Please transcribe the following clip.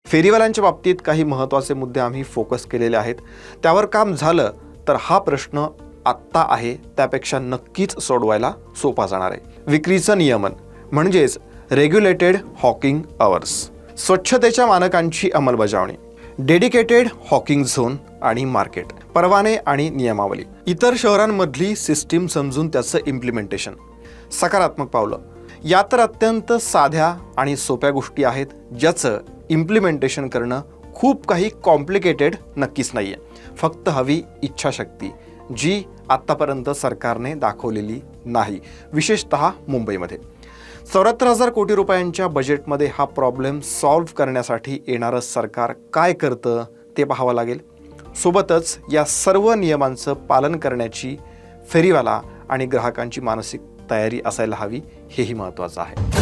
फेरीवाल्यांच्या बाबतीत काही महत्त्वाचे मुद्दे आम्ही फोकस केलेले आहेत. त्यावर काम झालं तर हा प्रश्न आत्ता आहे त्यापेक्षा नक्कीच सोडवायला सोपा जाणार आहे. विक्रीचं नियमन म्हणजेच रेग्युलेटेड हॉकिंग अवर्स, स्वच्छतेच्या मानकांची अंमलबजावणी, डेडिकेटेड हॉकिंग झोन आणि मार्केट, परवाने आणि नियमावली, इतर शहरांमधली सिस्टीम समजून त्याचं इम्प्लिमेंटेशन. सकारात्मक पावलं, या तर अत्यंत साध्या आणि सोप्या गोष्टी आहेत ज्याचं इम्प्लिमेंटेशन करणं खूप काही कॉम्प्लिकेटेड नक्कीच नाही आहे. फक्त हवी इच्छाशक्ती, जी आत्तापर्यंत सरकारने दाखवलेली नाही, विशेषतः मुंबईमध्ये. 74,000 कोटी रुपयांच्या बजेटमध्ये हा प्रॉब्लेम सॉल्व्ह करण्यासाठी येणारं सरकार काय करतं ते पाहावं लागेल. सोबतच या सर्व नियमांचं पालन करण्याची फेरीवाला आणि ग्राहकांची मानसिक तयारी असायला हवी, हेही महत्त्वाचं आहे.